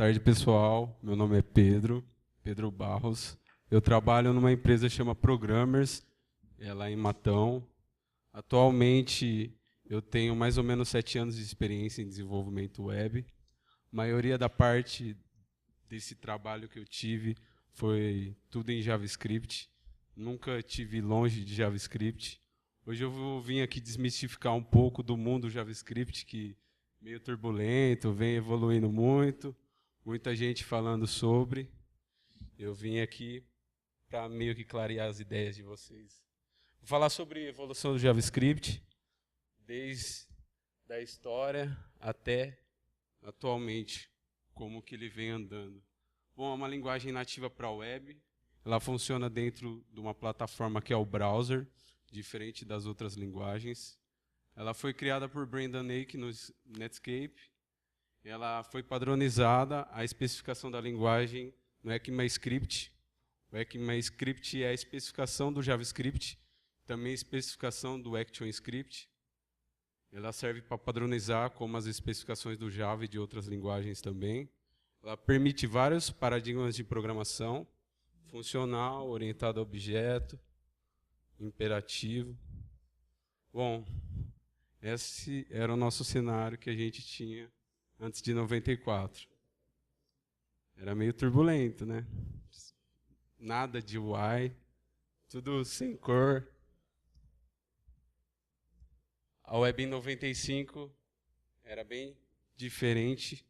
tarde, pessoal. Meu nome é Pedro Barros. Eu trabalho numa empresa que chama Programmers, lá em Matão. Atualmente, eu tenho mais ou menos 7 anos de experiência em desenvolvimento web. A maioria da parte desse trabalho que eu tive foi tudo em JavaScript. Nunca tive longe de JavaScript. Hoje eu vou vir aqui desmistificar um pouco do mundo JavaScript, que é meio turbulento, vem evoluindo muito, muita gente falando sobre. Eu vim aqui para meio que clarear as ideias de vocês. Vou falar sobre a evolução do JavaScript, desde a história até atualmente, como que ele vem andando. Bom, é uma linguagem nativa para a web. Ela funciona dentro de uma plataforma que é o browser, diferente das outras linguagens. Ela foi criada por Brendan Eich no Netscape. Ela foi padronizada, a especificação da linguagem no ECMAScript. O ECMAScript é a especificação do JavaScript, também a especificação do ActionScript. Ela serve para padronizar como as especificações do Java e de outras linguagens também. Ela permite vários paradigmas de programação, funcional, orientado a objeto, imperativo. Bom, esse era o nosso cenário que a gente tinha antes de 94. Era meio turbulento, né? Nada de UI, tudo sem cor. A web em 95 era bem diferente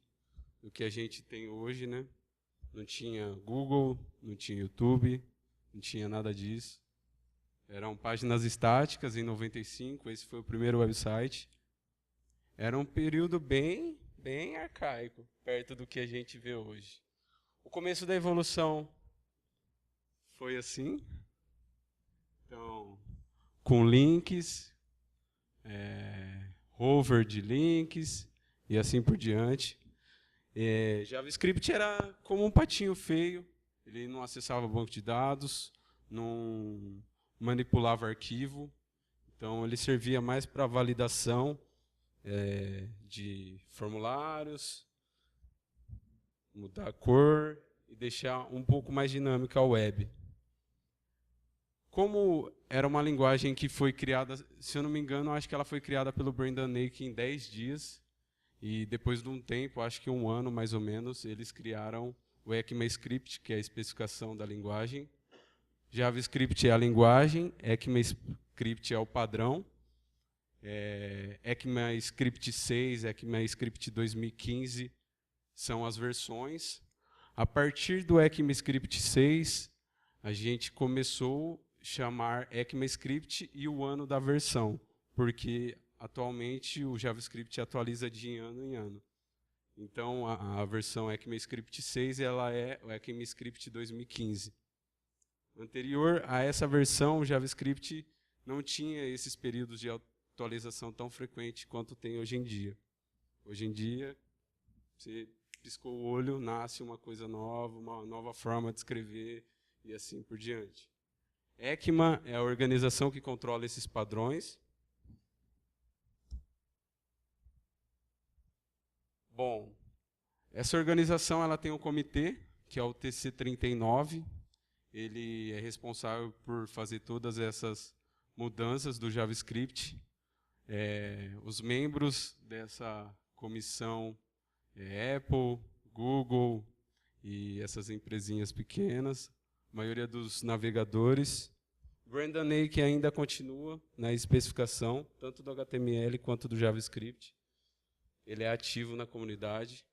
do que a gente tem hoje, né? Não tinha Google, não tinha YouTube, não tinha nada disso. Eram páginas estáticas em 95, esse foi o primeiro website. Era um período bem arcaico, perto do que a gente vê hoje. O começo da evolução foi assim. Então, com links, hover de links e assim por diante. JavaScript era como um patinho feio, ele não acessava banco de dados, não manipulava arquivo, então ele servia mais para validação de formulários, mudar a cor e deixar um pouco mais dinâmica a web. Como era uma linguagem que foi criada, se eu não me engano, acho que ela foi criada pelo Brendan Eich em 10 dias, e depois de um tempo, acho que 1 ano mais ou menos, eles criaram o ECMAScript, que é a especificação da linguagem. JavaScript é a linguagem, ECMAScript é o padrão, ECMAScript 6, ECMAScript 2015 são as versões. A partir do ECMAScript 6, a gente começou a chamar ECMAScript e o ano da versão, porque atualmente o JavaScript atualiza de ano em ano. Então, a versão ECMAScript 6 ela é o ECMAScript 2015. Anterior a essa versão, o JavaScript não tinha esses períodos de atualização tão frequente quanto tem hoje em dia. Hoje em dia, você piscou o olho, nasce uma coisa nova, uma nova forma de escrever e assim por diante. ECMA é a organização que controla esses padrões. Bom, essa organização ela tem um comitê, que é o TC39. Ele é responsável por fazer todas essas mudanças do JavaScript. Os membros dessa comissão Apple, Google e essas empresinhas pequenas, a maioria dos navegadores. Brendan Eich ainda continua na especificação, tanto do HTML quanto do JavaScript. Ele é ativo na comunidade.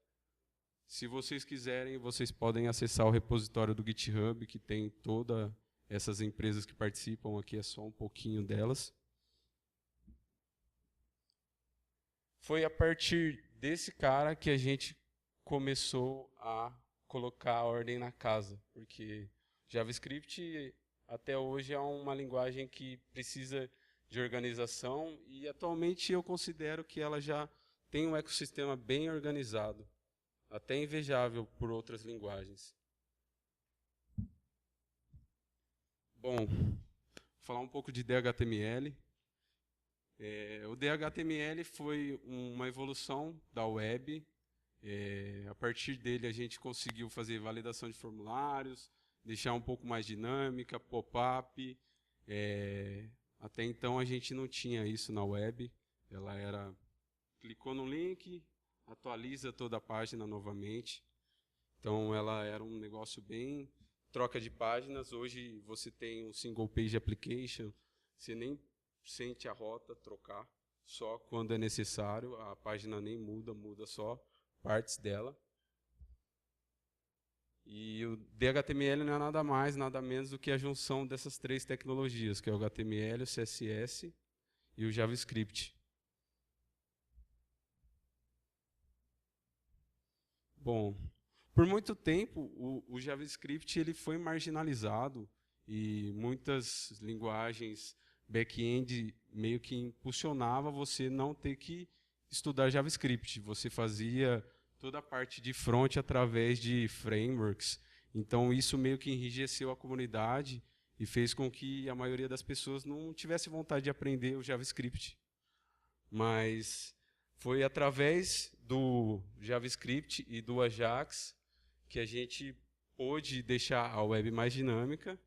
Se vocês quiserem, vocês podem acessar o repositório do GitHub, que tem todas essas empresas que participam, aqui é só um pouquinho delas. Foi a partir desse cara que a gente começou a colocar a ordem na casa, porque JavaScript até hoje é uma linguagem que precisa de organização e atualmente eu considero que ela já tem um ecossistema bem organizado, até invejável por outras linguagens. Bom, vou falar um pouco de DHTML. O DHTML foi uma evolução da web. A partir dele, a gente conseguiu fazer validação de formulários, deixar um pouco mais dinâmica, pop-up. Até então, a gente não tinha isso na web. Ela era, clicou no link, atualiza toda a página novamente. Então, ela era um negócio bem troca de páginas. Hoje, você tem um single page application, você nem sente a rota trocar, só quando é necessário. A página nem muda, muda só partes dela. E o DHTML não é nada mais, nada menos do que a junção dessas três tecnologias, que é o HTML, o CSS e o JavaScript. Bom, por muito tempo, o JavaScript ele foi marginalizado e muitas linguagens back-end meio que impulsionava você não ter que estudar JavaScript. Você fazia toda a parte de front através de frameworks. Então, isso meio que enrijeceu a comunidade e fez com que a maioria das pessoas não tivesse vontade de aprender o JavaScript. Mas foi através do JavaScript e do Ajax que a gente pôde deixar a web mais dinâmica,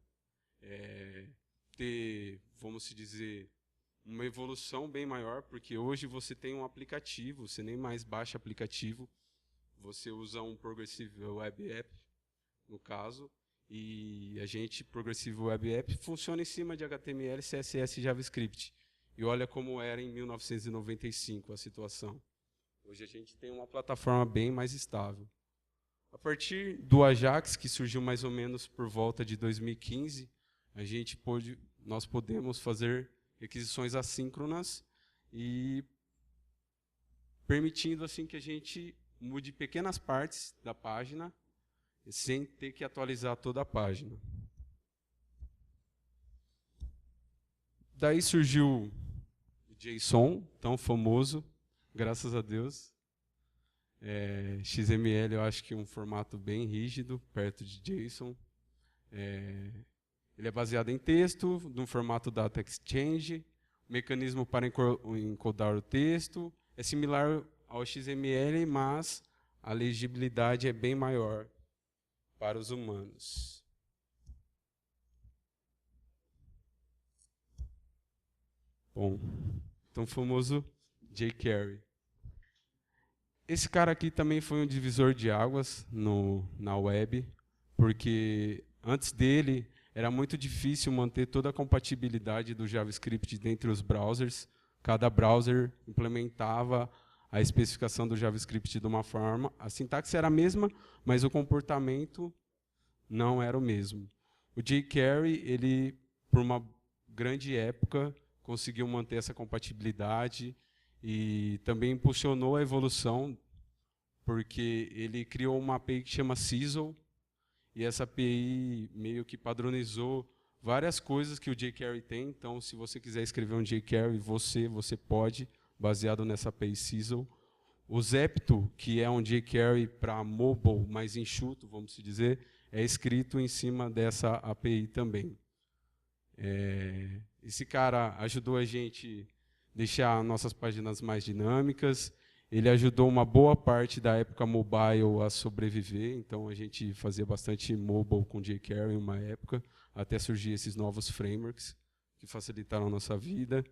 ter, vamos dizer, uma evolução bem maior, porque hoje você tem um aplicativo, você nem mais baixa aplicativo, você usa um Progressive Web App, no caso, e a gente, Progressive Web App, funciona em cima de HTML, CSS e JavaScript. E olha como era em 1995 a situação. Hoje a gente tem uma plataforma bem mais estável. A partir do Ajax, que surgiu mais ou menos por volta de 2015, nós podemos fazer requisições assíncronas e permitindo assim que a gente mude pequenas partes da página sem ter que atualizar toda a página. Daí surgiu o JSON, tão famoso, graças a Deus. XML eu acho que é um formato bem rígido, perto de JSON. Ele é baseado em texto, no formato Data Exchange, mecanismo para encodar o texto. É similar ao XML, mas a legibilidade é bem maior para os humanos. Bom, então o famoso jQuery. Esse cara aqui também foi um divisor de águas na web, porque antes dele era muito difícil manter toda a compatibilidade do JavaScript dentre os browsers. Cada browser implementava a especificação do JavaScript de uma forma. A sintaxe era a mesma, mas o comportamento não era o mesmo. O jQuery, ele, por uma grande época, conseguiu manter essa compatibilidade e também impulsionou a evolução, porque ele criou uma API que chama Sizzle, e essa API meio que padronizou várias coisas que o jQuery tem. Então, se você quiser escrever um jQuery, você pode, baseado nessa API Sizzle. O Zepto, que é um jQuery para mobile mais enxuto, vamos dizer, é escrito em cima dessa API também. Esse cara ajudou a gente a deixar nossas páginas mais dinâmicas. Ele ajudou uma boa parte da época mobile a sobreviver, então a gente fazia bastante mobile com jQuery em uma época, até surgir esses novos frameworks que facilitaram a nossa vida.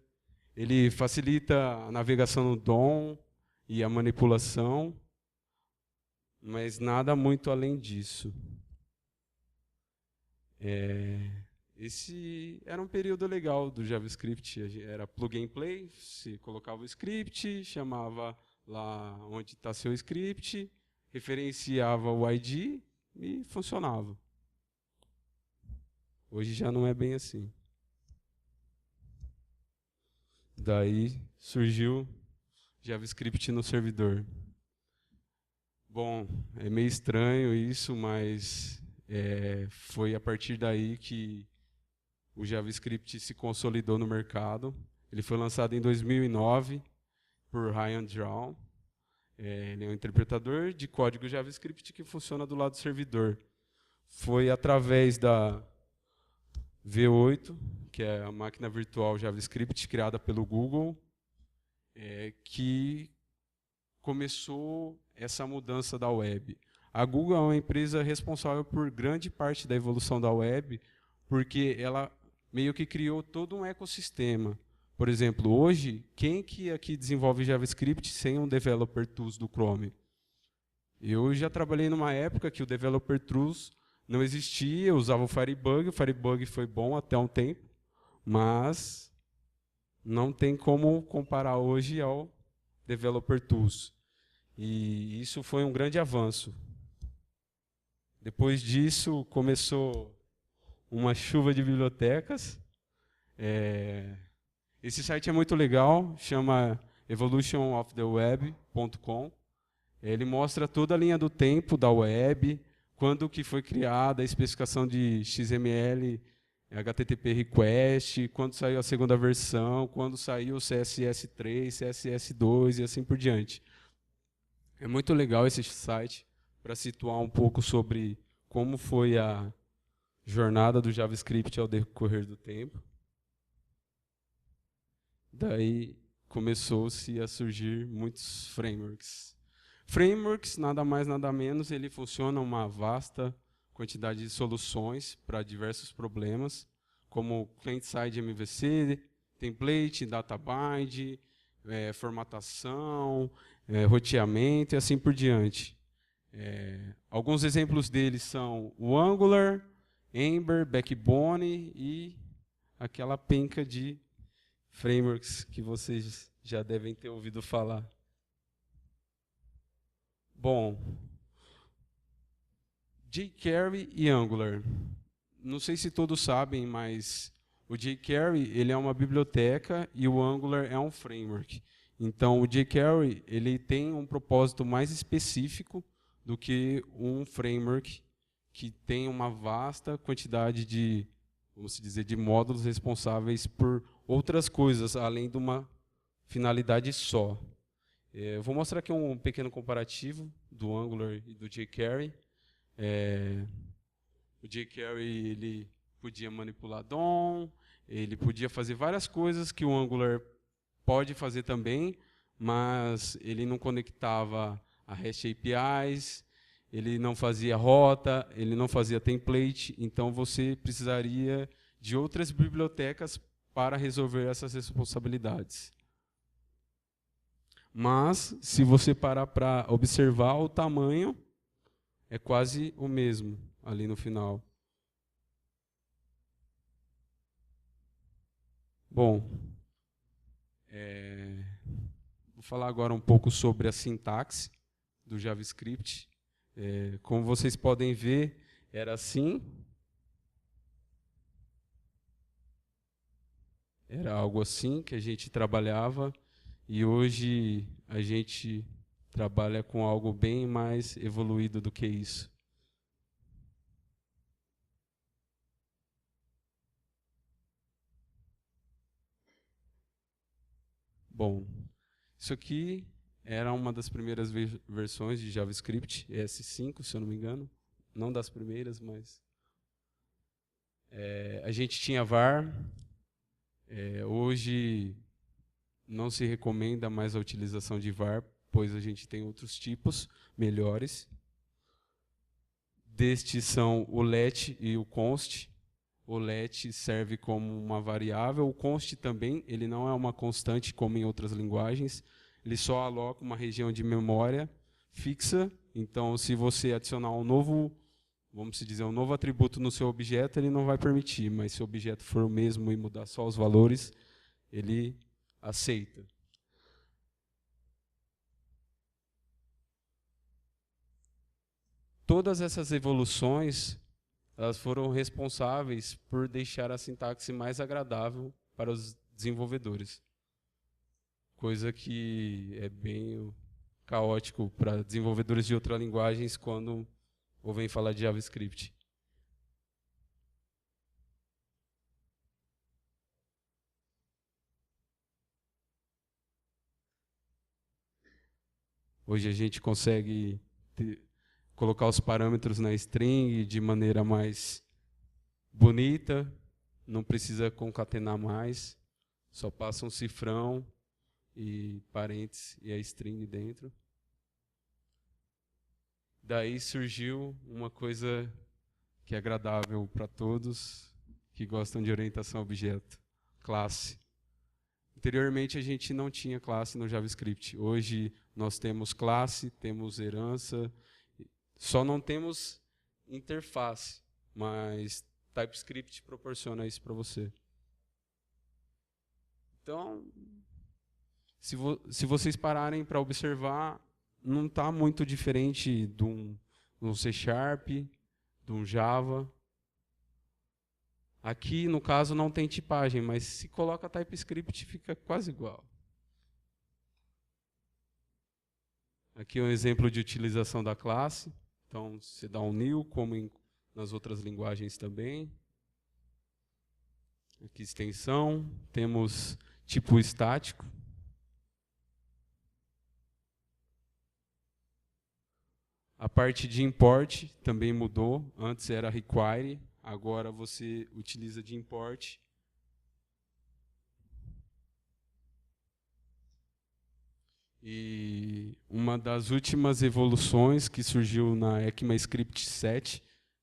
Ele facilita a navegação no DOM e a manipulação, mas nada muito além disso. Esse era um período legal do JavaScript, era plug and play, você colocava o script, chamava lá onde está seu script, referenciava o ID e funcionava. Hoje já não é bem assim. Daí surgiu JavaScript no servidor. Bom, é meio estranho isso, mas foi a partir daí que o JavaScript se consolidou no mercado. Ele foi lançado em 2009 por Ryan Drown. Ele é um interpretador de código JavaScript que funciona do lado do servidor. Foi através da V8, que é a máquina virtual JavaScript criada pelo Google, que começou essa mudança da web? A Google é uma empresa responsável por grande parte da evolução da web, porque ela meio que criou todo um ecossistema. Por exemplo, hoje, quem que aqui desenvolve JavaScript sem um Developer Tools do Chrome? Eu já trabalhei numa época que o Developer Tools não existia, eu usava o Firebug foi bom até um tempo, mas não tem como comparar hoje ao Developer Tools. E isso foi um grande avanço. Depois disso, começou uma chuva de bibliotecas. Esse site é muito legal, chama evolutionoftheweb.com. Ele mostra toda a linha do tempo da web, quando que foi criada a especificação de XML, HTTP request, quando saiu a segunda versão, quando saiu o CSS3, CSS2 e assim por diante. É muito legal esse site para situar um pouco sobre como foi a jornada do JavaScript ao decorrer do tempo. Daí começou-se a surgir muitos frameworks. Frameworks, nada mais, nada menos, ele funciona uma vasta quantidade de soluções para diversos problemas, como client-side MVC, template, data bind, formatação, roteamento e assim por diante. Alguns exemplos deles são o Angular, Ember, Backbone e aquela penca de frameworks que vocês já devem ter ouvido falar. Bom, jQuery e Angular. Não sei se todos sabem, mas o jQuery ele é uma biblioteca e o Angular é um framework. Então, o jQuery ele tem um propósito mais específico do que um framework que tem uma vasta quantidade de, vamos dizer, de módulos responsáveis por outras coisas, além de uma finalidade só. Eu vou mostrar aqui um pequeno comparativo do Angular e do jQuery. O jQuery ele podia manipular DOM, ele podia fazer várias coisas que o Angular pode fazer também, mas ele não conectava a REST APIs, ele não fazia rota, ele não fazia template, então você precisaria de outras bibliotecas para resolver essas responsabilidades. Mas, se você parar para observar o tamanho, é quase o mesmo ali no final. Bom, vou falar agora um pouco sobre a sintaxe do JavaScript. Como vocês podem ver, era assim. Era algo assim que a gente trabalhava. E hoje a gente trabalha com algo bem mais evoluído do que isso. Bom, isso aqui era uma das primeiras versões de JavaScript, ES5, se eu não me engano. Não das primeiras, mas... a gente tinha var. Hoje não se recomenda mais a utilização de var, pois a gente tem outros tipos melhores. Destes são o let e o const. O let serve como uma variável, o const também, ele não é uma constante como em outras linguagens, ele só aloca uma região de memória fixa, então se você adicionar um novo, vamos dizer, um novo atributo no seu objeto, ele não vai permitir, mas se o objeto for o mesmo e mudar só os valores, ele aceita. Todas essas evoluções elas foram responsáveis por deixar a sintaxe mais agradável para os desenvolvedores. Coisa que é bem caótico para desenvolvedores de outras linguagens quando ouvem falar de JavaScript. Hoje a gente consegue colocar os parâmetros na string de maneira mais bonita, não precisa concatenar mais, só passa um cifrão e parênteses e a string dentro. Daí surgiu uma coisa que é agradável para todos que gostam de orientação a objeto, classe. Anteriormente, a gente não tinha classe no JavaScript. Hoje, nós temos classe, temos herança, só não temos interface, mas TypeScript proporciona isso para você. Então, se vocês pararem para observar, não está muito diferente de um C#, de um Java. Aqui, no caso, não tem tipagem, mas se coloca TypeScript, fica quase igual. Aqui é um exemplo de utilização da classe. Então, você dá um new, como nas outras linguagens também. Aqui, extensão. Temos tipo estático. A parte de import também mudou. Antes era require, agora você utiliza de import. E uma das últimas evoluções que surgiu na ECMAScript 7,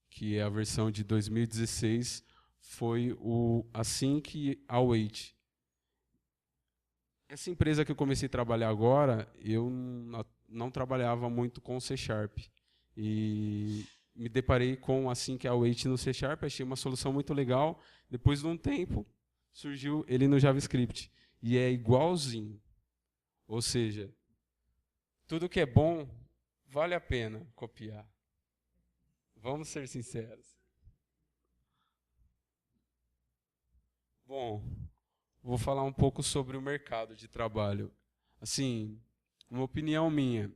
que é a versão de 2016, foi o async await. Essa empresa que eu comecei a trabalhar agora, eu não trabalhava muito com C#. E me deparei com async await no C#, achei uma solução muito legal. Depois de um tempo, surgiu ele no JavaScript. E é igualzinho. Ou seja, tudo que é bom, vale a pena copiar. Vamos ser sinceros. Bom, vou falar um pouco sobre o mercado de trabalho. Assim, uma opinião minha.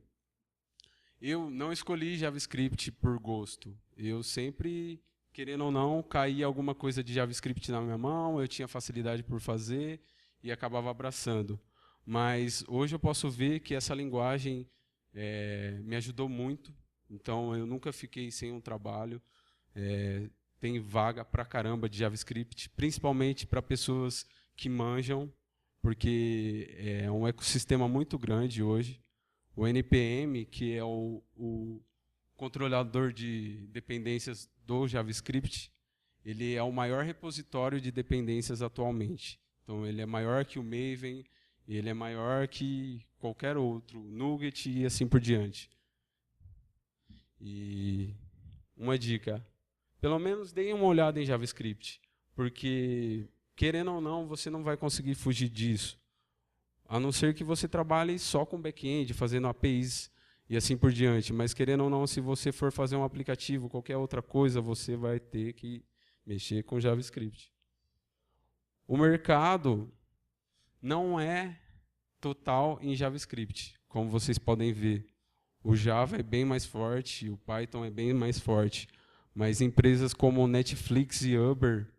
Eu não escolhi JavaScript por gosto. Eu sempre, querendo ou não, caía alguma coisa de JavaScript na minha mão, eu tinha facilidade por fazer e acabava abraçando. Mas hoje eu posso ver que essa linguagem me ajudou muito. Então, eu nunca fiquei sem um trabalho. Tem vaga pra caramba de JavaScript, principalmente para pessoas que manjam, porque é um ecossistema muito grande hoje. O NPM, que é o controlador de dependências do JavaScript, ele é o maior repositório de dependências atualmente. Então, ele é maior que o Maven, ele é maior que qualquer outro, Nugget e assim por diante. E uma dica, pelo menos deem uma olhada em JavaScript, porque, querendo ou não, você não vai conseguir fugir disso. A não ser que você trabalhe só com back-end, fazendo APIs e assim por diante. Mas, querendo ou não, se você for fazer um aplicativo, qualquer outra coisa, você vai ter que mexer com JavaScript. O mercado não é total em JavaScript, como vocês podem ver. O Java é bem mais forte, o Python é bem mais forte. Mas empresas como Netflix e Uber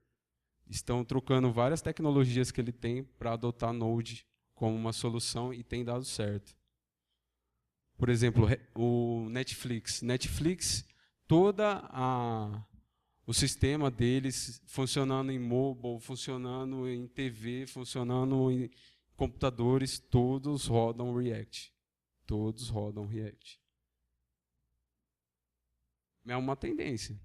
estão trocando várias tecnologias que ele tem para adotar Node como uma solução e tem dado certo. Por exemplo, o Netflix. Netflix, o sistema deles funcionando em mobile, funcionando em TV, funcionando em computadores, todos rodam React. Todos rodam React. É uma tendência.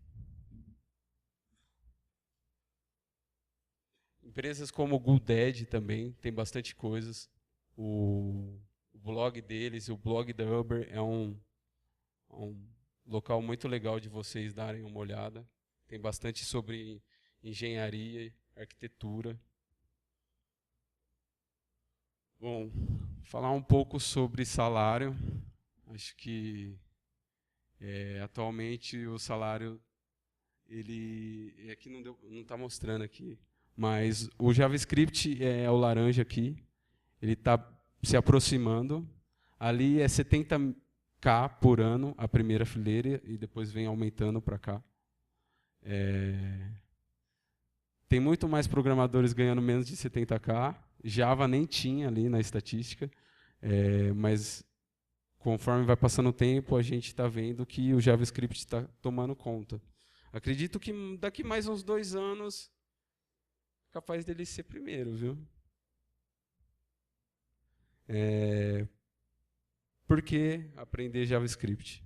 Empresas como o GoDaddy também tem bastante coisas. O blog deles, o blog da Uber é um local muito legal de vocês darem uma olhada. Tem bastante sobre engenharia, arquitetura. Bom, falar um pouco sobre salário. Acho que atualmente o salário aqui não está mostrando aqui, mas o JavaScript é o laranja aqui. Ele está se aproximando. Ali é 70K por ano, a primeira fileira, e depois vem aumentando para cá. Tem muito mais programadores ganhando menos de 70K. Java nem tinha ali na estatística, mas conforme vai passando o tempo, a gente está vendo que o JavaScript está tomando conta. Acredito que daqui mais uns 2 anos, capaz dele ser primeiro, viu? Por que aprender JavaScript?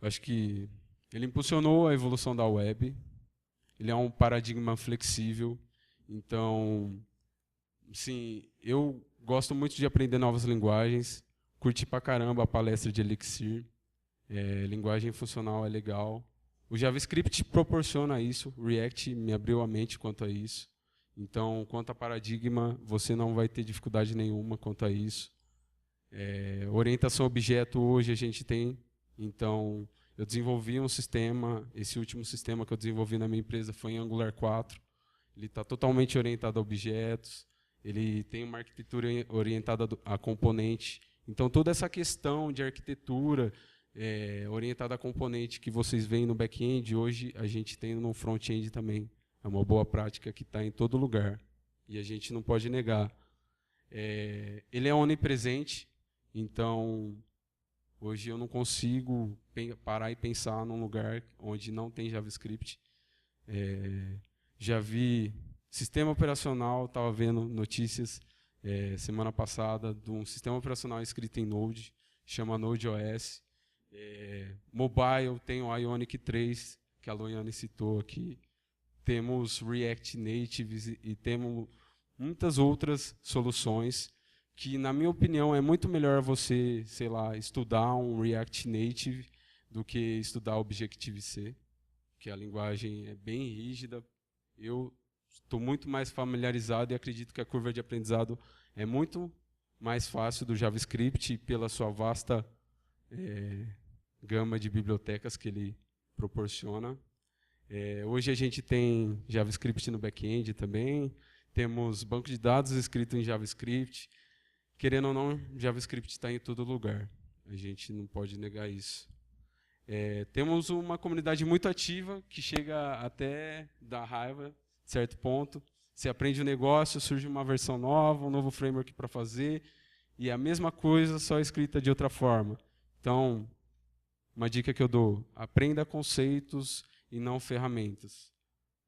Eu acho que ele impulsionou a evolução da web. Ele é um paradigma flexível. Então, sim, eu gosto muito de aprender novas linguagens. Curti pra caramba a palestra de Elixir. Linguagem funcional é legal. O JavaScript proporciona isso. O React me abriu a mente quanto a isso. Então, quanto a paradigma, você não vai ter dificuldade nenhuma quanto a isso. Orientação a objeto hoje a gente tem. Então, eu desenvolvi um sistema, esse último sistema que eu desenvolvi na minha empresa foi em Angular 4. Ele está totalmente orientado a objetos, ele tem uma arquitetura orientada a componente. Então, toda essa questão de arquitetura orientada a componente que vocês veem no back-end, hoje a gente tem no front-end também. É uma boa prática que está em todo lugar. E a gente não pode negar. Ele é onipresente, então hoje eu não consigo parar e pensar num lugar onde não tem JavaScript. Já vi sistema operacional, estava vendo notícias semana passada de um sistema operacional escrito em Node, chama Node.js. Mobile tem o Ionic 3, que a Loiane citou aqui. Temos React Native e temos muitas outras soluções que, na minha opinião, é muito melhor você, sei lá, estudar um React Native do que estudar Objective-C, que a linguagem é bem rígida. Eu estou muito mais familiarizado e acredito que a curva de aprendizado é muito mais fácil do JavaScript pela sua vasta gama de bibliotecas que ele proporciona. Hoje a gente tem JavaScript no back-end também, temos banco de dados escrito em JavaScript. Querendo ou não, JavaScript está em todo lugar. A gente não pode negar isso. Temos uma comunidade muito ativa, que chega até dar raiva, certo ponto. Você aprende o negócio, surge uma versão nova, um novo framework para fazer, e a mesma coisa, só escrita de outra forma. Então, uma dica que eu dou, aprenda conceitos e não ferramentas.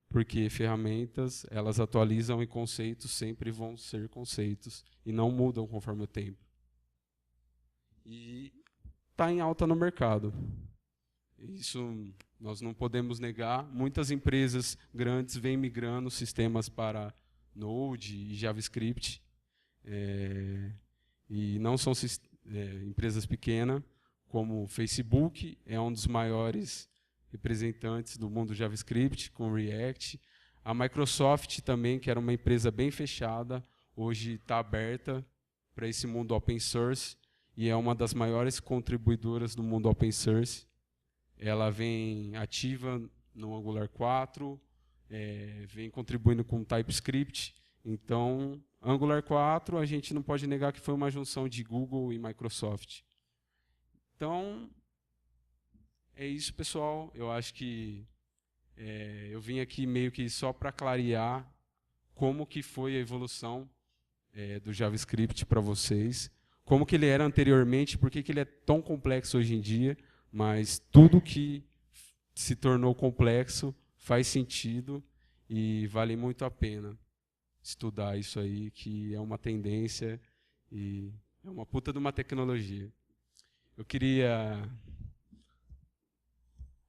Porque ferramentas, elas atualizam e conceitos sempre vão ser conceitos e não mudam conforme o tempo. E está em alta no mercado. Isso nós não podemos negar. Muitas empresas grandes vêm migrando sistemas para Node e JavaScript. E não são empresas pequenas, como o Facebook, é um dos maiores representantes do mundo JavaScript, com React. A Microsoft também, que era uma empresa bem fechada, hoje está aberta para esse mundo open source e é uma das maiores contribuidoras do mundo open source. Ela vem ativa no Angular 4, vem contribuindo com TypeScript. Então, Angular 4, a gente não pode negar que foi uma junção de Google e Microsoft. Então, é isso, pessoal. Eu acho que eu vim aqui meio que só para clarear como que foi a evolução do JavaScript para vocês, como que ele era anteriormente, por que ele é tão complexo hoje em dia, mas tudo que se tornou complexo faz sentido e vale muito a pena estudar isso aí, que é uma tendência e é uma puta de uma tecnologia. Eu queria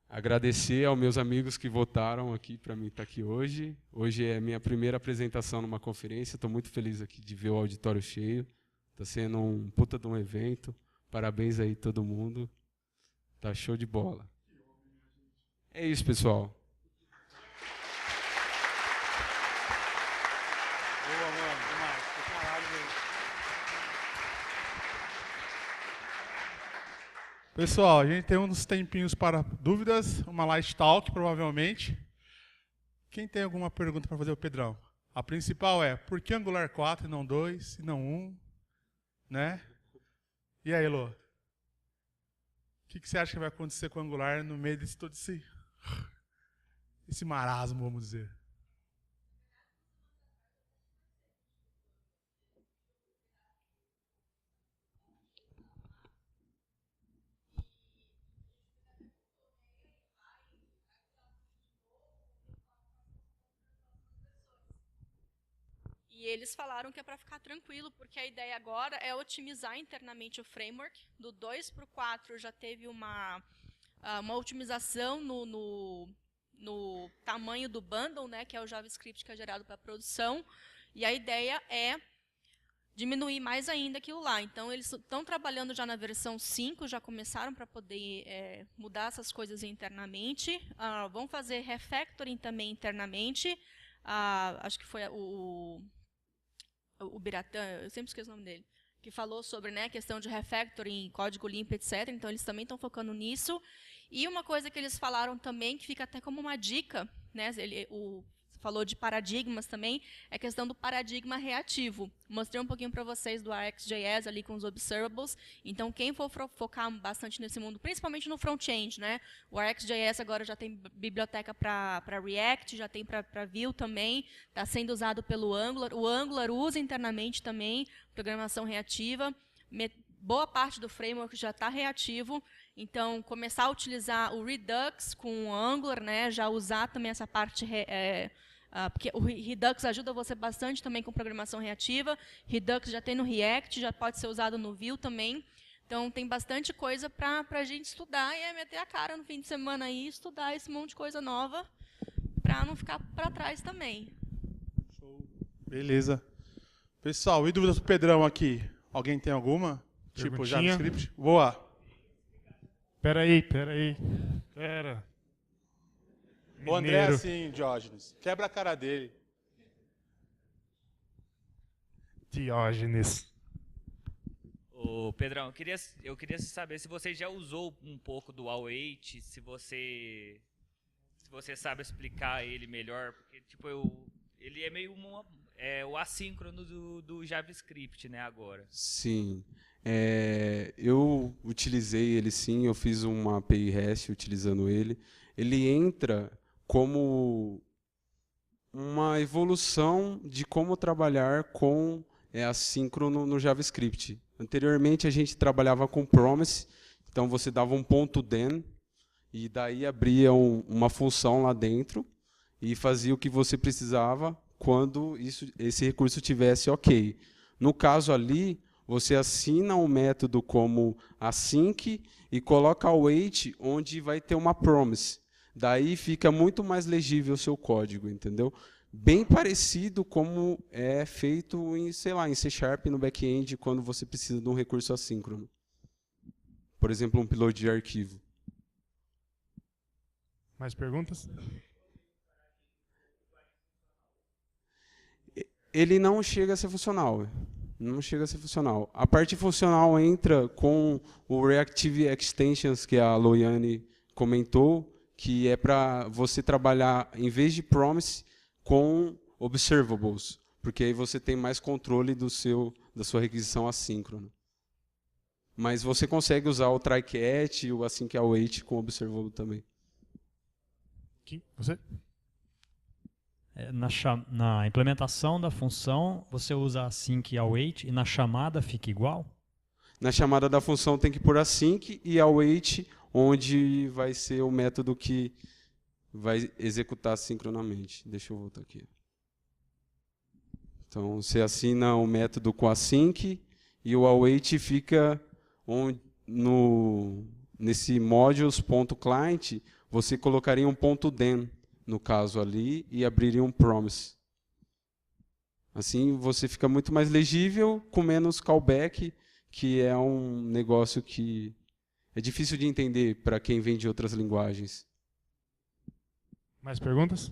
agradecer aos meus amigos que votaram aqui para mim estar aqui hoje. Hoje é minha primeira apresentação numa conferência. Estou muito feliz aqui de ver o auditório cheio. Está sendo um puta de um evento. Parabéns aí todo mundo. Tá show de bola. É isso, pessoal. Boa, mano. Demais. Tô caralho, velho. Pessoal, a gente tem uns tempinhos para dúvidas, uma light talk, provavelmente. Quem tem alguma pergunta para fazer, o Pedrão? A principal é, por que Angular 4 e não 2 e não 1? Né? E aí, Lô? O que você acha que vai acontecer com o Angular no meio desse todo esse marasmo, vamos dizer? E eles falaram que é para ficar tranquilo, porque a ideia agora é otimizar internamente o framework. Do 2 para o 4 já teve uma uma otimização no tamanho do bundle, né, que é o JavaScript que é gerado para produção, e a ideia é diminuir mais ainda aquilo lá. Então, eles estão trabalhando já na versão 5, já começaram para poder mudar essas coisas internamente. Vão fazer refactoring também internamente. Acho que foi o Biratã, eu sempre esqueço o nome dele, que falou sobre, né, a questão de refactoring, código limpo, etc. Então, eles também estão focando nisso. E uma coisa que eles falaram também, que fica até como uma dica, né, falou de paradigmas também, é a questão do paradigma reativo. Mostrei um pouquinho para vocês do RxJS ali com os observables. Então, quem for focar bastante nesse mundo, principalmente no front-end, né? O RxJS agora já tem biblioteca para React, já tem para Vue também, está sendo usado pelo Angular. O Angular usa internamente também programação reativa. Boa parte do framework já está reativo. Então, começar a utilizar o Redux com o Angular, né? Já usar também essa parte... porque o Redux ajuda você bastante também com programação reativa. Redux já tem no React, já pode ser usado no Vue também. Então, tem bastante coisa para a gente estudar e meter a cara no fim de semana aí, estudar esse monte de coisa nova para não ficar para trás também. Show. Beleza. Pessoal, e dúvidas do Pedrão aqui? Alguém tem alguma? Tipo JavaScript? Boa. Pera. O André é assim, Diógenes. Quebra a cara dele. Diógenes. Ô, Pedrão, eu queria saber se você já usou um pouco do await, se você sabe explicar ele melhor, porque tipo ele é meio o assíncrono do JavaScript, né, agora. Sim. Eu utilizei ele sim, eu fiz uma API REST utilizando ele. Ele entra como uma evolução de como trabalhar com assíncrono no JavaScript. Anteriormente, a gente trabalhava com promise, então você dava um ponto .then, e daí abria uma função lá dentro, e fazia o que você precisava quando esse recurso tivesse ok. No caso ali, você assina um método como async e coloca await, onde vai ter uma promise. Daí fica muito mais legível o seu código, entendeu? Bem parecido como é feito em, sei lá, em C# no back-end, quando você precisa de um recurso assíncrono. Por exemplo, um upload de arquivo. Mais perguntas? Ele não chega a ser funcional. Não chega a ser funcional. A parte funcional entra com o Reactive Extensions, que a Loiane comentou, que é para você trabalhar, em vez de promise, com observables, porque aí você tem mais controle da sua requisição assíncrona. Mas você consegue usar o try-catch e o async await com observable também. Você? Na implementação da função, você usa async e await, e na chamada fica igual? Na chamada da função tem que pôr async e await, onde vai ser o método que vai executar sincronamente. Deixa eu voltar aqui. Então, você assina o método com async e o await fica nesse modules.client, você colocaria um ponto .then, no caso ali, e abriria um promise. Assim, você fica muito mais legível, com menos callback, que é um negócio que é difícil de entender para quem vem de outras linguagens. Mais perguntas?